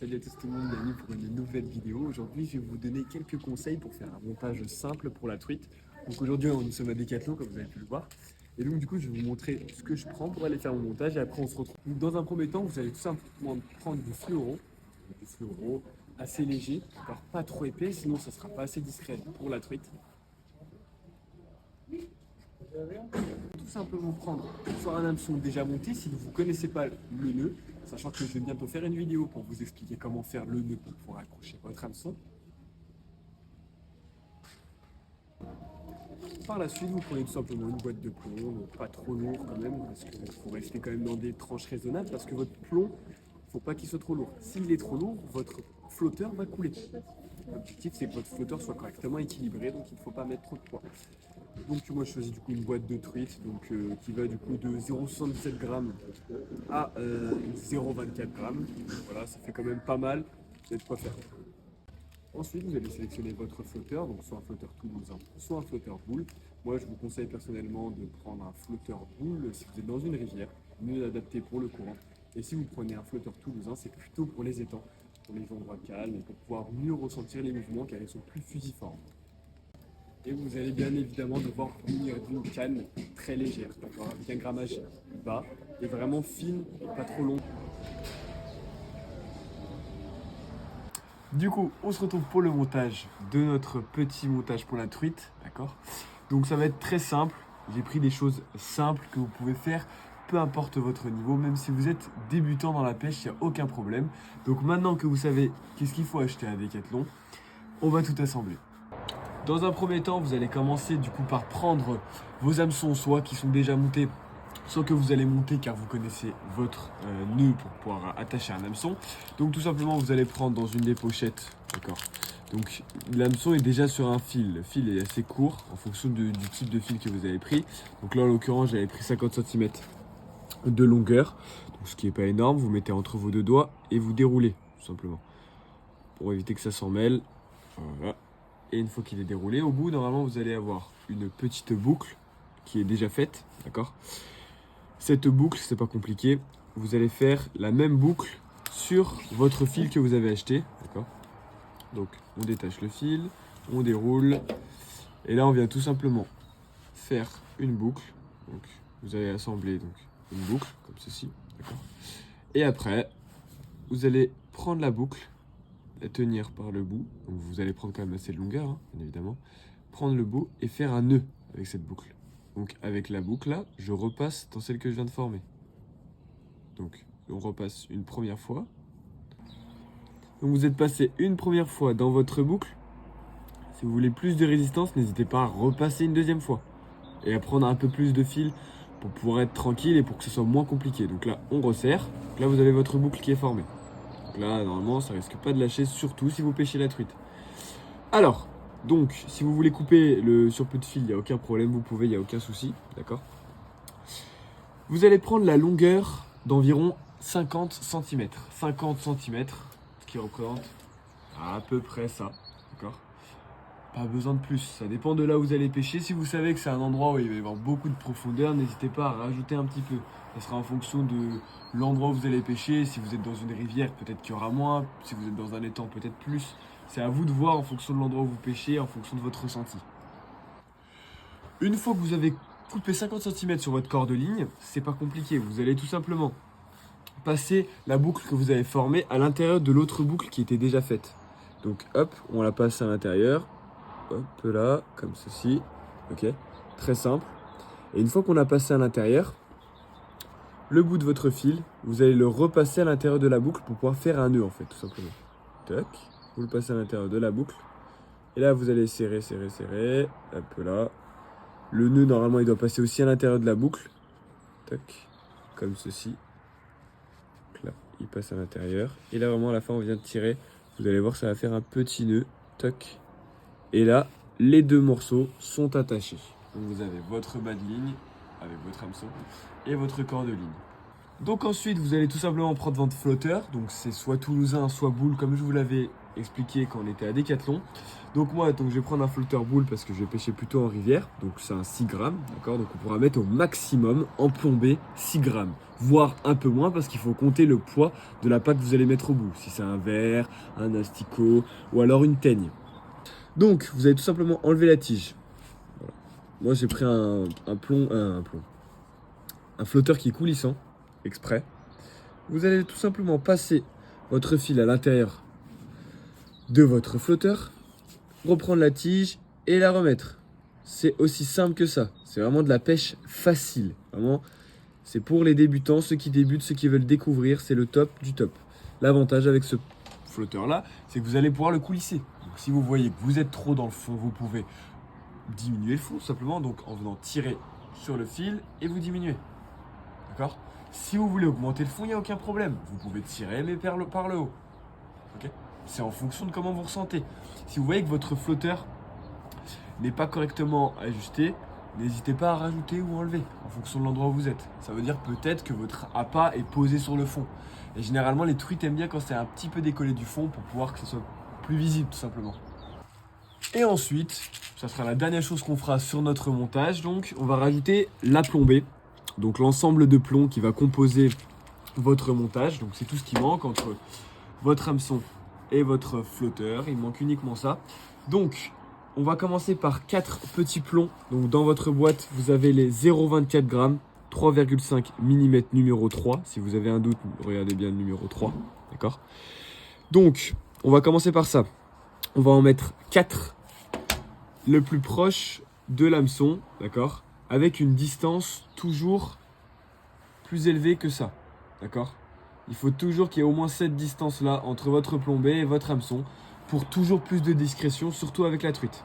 Salut à tous tout le monde, bienvenue pour une nouvelle vidéo. Aujourd'hui, je vais vous donner quelques conseils pour faire un montage simple pour la truite. Donc aujourd'hui, nous sommes à Decathlon, comme vous avez pu le voir. Et donc du coup, je vais vous montrer ce que je prends pour aller faire mon montage et après on se retrouve. Donc, dans un premier temps, vous allez tout simplement prendre du fluoro assez léger, alors pas trop épais, sinon ça sera pas assez discret pour la truite. Tout simplement prendre soit un hameçon déjà monté si vous ne connaissez pas le nœud, sachant que je vais bientôt faire une vidéo pour vous expliquer comment faire le nœud pour pouvoir accrocher votre hameçon. Par la suite, vous prenez tout simplement une boîte de plomb, donc pas trop lourd quand même, parce qu'il faut rester quand même dans des tranches raisonnables, parce que votre plomb, il ne faut pas qu'il soit trop lourd. S'il est trop lourd, votre flotteur va couler. L'objectif, c'est que votre flotteur soit correctement équilibré, donc il ne faut pas mettre trop de poids. Donc moi je choisis du coup une boîte de truite qui va du coup de 0,77 g à 0,24 g. Voilà, ça fait quand même pas mal, vous avez de quoi faire. Ensuite vous allez sélectionner votre flotteur, donc soit un flotteur toulousain, soit un flotteur boule. Moi je vous conseille personnellement de prendre un flotteur boule si vous êtes dans une rivière, mieux adapté pour le courant. Et si vous prenez un flotteur toulousain, c'est plutôt pour les étangs, pour les endroits calmes et pour pouvoir mieux ressentir les mouvements car ils sont plus fusiformes. Et vous allez bien évidemment devoir munir d'une canne très légère, d'accord, avec un grammage bas et vraiment fine et pas trop long. Du coup, on se retrouve pour le montage de notre petit montage pour la truite, d'accord. Donc ça va être très simple, j'ai pris des choses simples que vous pouvez faire, peu importe votre niveau, même si vous êtes débutant dans la pêche, il n'y a aucun problème. Donc maintenant que vous savez qu'est-ce qu'il faut acheter à Decathlon, on va tout assembler. Dans un premier temps, vous allez commencer du coup par prendre vos hameçons, soit qui sont déjà montés, soit que vous allez monter car vous connaissez votre nœud pour pouvoir attacher un hameçon. Donc tout simplement, vous allez prendre dans une des pochettes, d'accord. Donc l'hameçon est déjà sur un fil. Le fil est assez court en fonction du type de fil que vous avez pris. Donc là, en l'occurrence, j'avais pris 50 cm de longueur, donc ce qui n'est pas énorme. Vous mettez entre vos deux doigts et vous déroulez tout simplement pour éviter que ça s'en mêle. Voilà. Et une fois qu'il est déroulé, au bout, normalement, vous allez avoir une petite boucle qui est déjà faite, d'accord. Cette boucle, c'est pas compliqué. Vous allez faire la même boucle sur votre fil que vous avez acheté, d'accord. Donc, on détache le fil, on déroule. Et là, on vient tout simplement faire une boucle. Donc, vous allez assembler donc, une boucle, comme ceci, d'accord. Et après, vous allez prendre la boucle, la tenir par le bout, donc vous allez prendre quand même assez de longueur, hein, bien évidemment, prendre le bout et faire un nœud avec cette boucle. Donc avec la boucle là, je repasse dans celle que je viens de former. Donc on repasse une première fois. Donc vous êtes passé une première fois dans votre boucle. Si vous voulez plus de résistance, n'hésitez pas à repasser une deuxième fois et à prendre un peu plus de fil pour pouvoir être tranquille et pour que ce soit moins compliqué. Donc là, on resserre. Donc là, vous avez votre boucle qui est formée. Donc là, normalement, ça risque pas de lâcher, surtout si vous pêchez la truite. Alors, donc, si vous voulez couper le surplus de fil, il n'y a aucun problème, vous pouvez, il n'y a aucun souci, d'accord. Vous allez prendre la longueur d'environ 50 cm. 50 cm, ce qui représente à peu près ça, d'accord. Pas besoin de plus, ça dépend de là où vous allez pêcher. Si vous savez que c'est un endroit où il va y avoir beaucoup de profondeur, n'hésitez pas à rajouter un petit peu. Ça sera en fonction de l'endroit où vous allez pêcher. Si vous êtes dans une rivière, peut-être qu'il y aura moins. Si vous êtes dans un étang, peut-être plus. C'est à vous de voir en fonction de l'endroit où vous pêchez, en fonction de votre ressenti. Une fois que vous avez coupé 50 cm sur votre corde de ligne, c'est pas compliqué. Vous allez tout simplement passer la boucle que vous avez formée à l'intérieur de l'autre boucle qui était déjà faite. Donc hop, on la passe à l'intérieur. Hop là, comme ceci, ok, très simple. Et une fois qu'on a passé à l'intérieur, le bout de votre fil, vous allez le repasser à l'intérieur de la boucle pour pouvoir faire un nœud en fait, tout simplement. Tac, vous le passez à l'intérieur de la boucle. Et là, vous allez serrer, serrer, serrer, hop là. Le nœud, normalement, il doit passer aussi à l'intérieur de la boucle. Tac, comme ceci. Donc là, il passe à l'intérieur. Et là, vraiment, à la fin, on vient de tirer. Vous allez voir, ça va faire un petit nœud. Tac. Et là, les deux morceaux sont attachés. Donc vous avez votre bas de ligne avec votre hameçon et votre corde de ligne. Donc ensuite, vous allez tout simplement prendre votre flotteur. Donc c'est soit toulousain, soit boule, comme je vous l'avais expliqué quand on était à Decathlon. Donc moi, je vais prendre un flotteur boule parce que je vais pêcher plutôt en rivière. Donc c'est un 6 grammes, d'accord. Donc on pourra mettre au maximum en plombée 6 grammes, voire un peu moins parce qu'il faut compter le poids de la patte que vous allez mettre au bout. Si c'est un verre, un asticot ou alors une teigne. Donc vous allez tout simplement enlever la tige. Voilà. Moi j'ai pris un flotteur qui est coulissant, exprès. Vous allez tout simplement passer votre fil à l'intérieur de votre flotteur, reprendre la tige et la remettre. C'est aussi simple que ça. C'est vraiment de la pêche facile. Vraiment, c'est pour les débutants, ceux qui débutent, ceux qui veulent découvrir, c'est le top du top. L'avantage avec ce flotteur-là, c'est que vous allez pouvoir le coulisser. Donc, si vous voyez que vous êtes trop dans le fond, vous pouvez diminuer le fond simplement, donc en venant tirer sur le fil et vous diminuez. D'accord ? Si vous voulez augmenter le fond, il n'y a aucun problème. Vous pouvez tirer, mais par le haut. Okay ? C'est en fonction de comment vous ressentez. Si vous voyez que votre flotteur n'est pas correctement ajusté, n'hésitez pas à rajouter ou enlever en fonction de l'endroit où vous êtes. Ça veut dire peut-être que votre appât est posé sur le fond. Et généralement, les truites aiment bien quand c'est un petit peu décollé du fond pour pouvoir que ce soit plus visible tout simplement. Et ensuite, ça sera la dernière chose qu'on fera sur notre montage. Donc, on va rajouter la plombée. Donc l'ensemble de plombs qui va composer votre montage. Donc c'est tout ce qui manque entre votre hameçon et votre flotteur. Il manque uniquement ça. Donc on va commencer par 4 petits plombs. Donc dans votre boîte, vous avez les 0,24 grammes, 3,5 mm numéro 3. Si vous avez un doute, regardez bien le numéro 3. D'accord ? Donc on va commencer par ça. On va en mettre 4 le plus proche de l'hameçon. D'accord ? Avec une distance toujours plus élevée que ça, d'accord ? Il faut toujours qu'il y ait au moins cette distance-là entre votre plombée et votre hameçon pour toujours plus de discrétion, surtout avec la truite.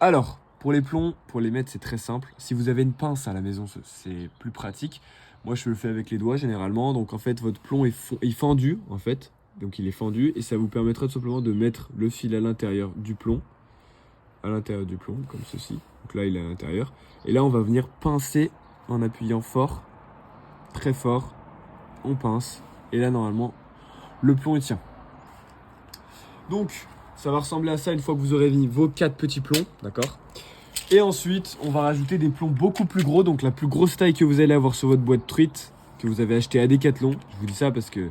Alors, pour les plombs, pour les mettre, c'est très simple. Si vous avez une pince à la maison, c'est plus pratique. Moi, je le fais avec les doigts généralement. Donc, en fait, votre plomb est fendu, en fait. Donc, il est fendu et ça vous permettra tout simplement de mettre le fil à l'intérieur du plomb. À l'intérieur du plomb, comme ceci. Donc là, il est à l'intérieur. Et là, on va venir pincer en appuyant fort, très fort. On pince. Et là, normalement, le plomb, il tient. Donc, ça va ressembler à ça une fois que vous aurez mis vos 4 petits plombs. D'accord ? Et ensuite, on va rajouter des plombs beaucoup plus gros. Donc, la plus grosse taille que vous allez avoir sur votre boîte truite, que vous avez acheté à Decathlon. Je vous dis ça parce que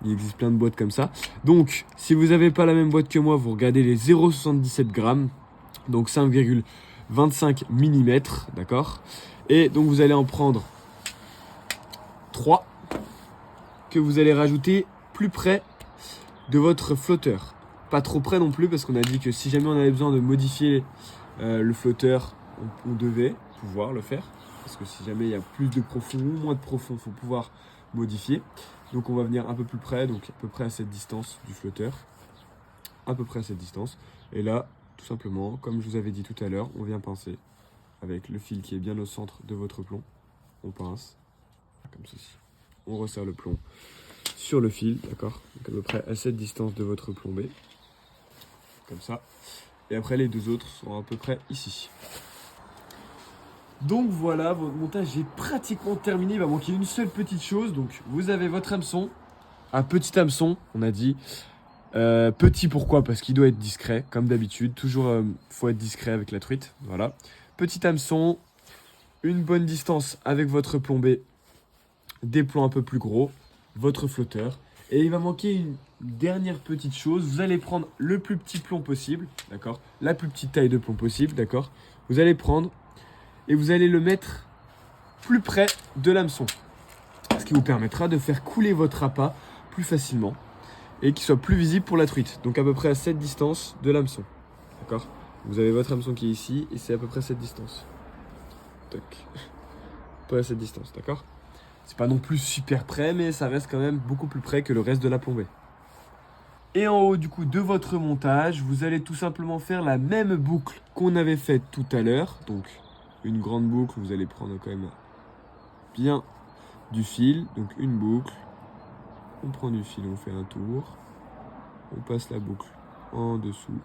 il existe plein de boîtes comme ça. Donc, si vous n'avez pas la même boîte que moi, vous regardez les 0,77 grammes. Donc 5,25 mm, d'accord ? Et donc vous allez en prendre 3 que vous allez rajouter plus près de votre flotteur. Pas trop près non plus parce qu'on a dit que si jamais on avait besoin de modifier le flotteur, on devait pouvoir le faire. Parce que si jamais il y a plus de profond ou moins de profond, il faut pouvoir modifier. Donc on va venir un peu plus près, donc à peu près à cette distance du flotteur. À peu près à cette distance. Et là, tout simplement, comme je vous avais dit tout à l'heure, on vient pincer avec le fil qui est bien au centre de votre plomb. On pince, comme ceci. On resserre le plomb sur le fil, d'accord ? Donc à peu près à cette distance de votre plombée. Comme ça. Et après, les deux autres sont à peu près ici. Donc voilà, votre montage est pratiquement terminé. Il va manquer une seule petite chose. Donc vous avez votre hameçon, un petit hameçon, on a dit. Petit pourquoi ? Parce qu'il doit être discret, comme d'habitude. Toujours, faut être discret avec la truite. Voilà. Petit hameçon, une bonne distance avec votre plombée, des plombs un peu plus gros, votre flotteur. Et il va manquer une dernière petite chose. Vous allez prendre le plus petit plomb possible, d'accord ? La plus petite taille de plomb possible, d'accord ? Vous allez prendre et vous allez le mettre plus près de l'hameçon. Ce qui vous permettra de faire couler votre appât plus facilement. Et qui soit plus visible pour la truite. Donc à peu près à cette distance de l'hameçon. D'accord ? Vous avez votre hameçon qui est ici et c'est à peu près cette distance. Tac. À peu près à cette distance, d'accord ? C'est pas non plus super près, mais ça reste quand même beaucoup plus près que le reste de la plombée. Et en haut du coup de votre montage, vous allez tout simplement faire la même boucle qu'on avait faite tout à l'heure. Donc une grande boucle, vous allez prendre quand même bien du fil. Donc une boucle. On prend du fil, on fait un tour, on passe la boucle en dessous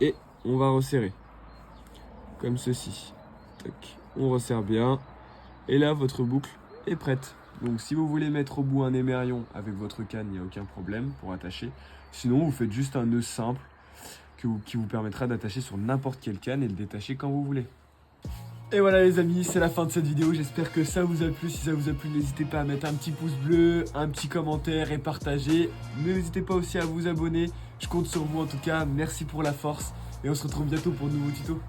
et on va resserrer comme ceci. Tac. On resserre bien et là votre boucle est prête. Donc si vous voulez mettre au bout un émerillon avec votre canne, il n'y a aucun problème pour attacher. Sinon, vous faites juste un nœud simple qui vous permettra d'attacher sur n'importe quelle canne et de détacher quand vous voulez. Et voilà les amis, c'est la fin de cette vidéo, j'espère que ça vous a plu. Si ça vous a plu, n'hésitez pas à mettre un petit pouce bleu, un petit commentaire et partager. N'hésitez pas aussi à vous abonner, je compte sur vous en tout cas, merci pour la force. Et on se retrouve bientôt pour de nouveaux tutos.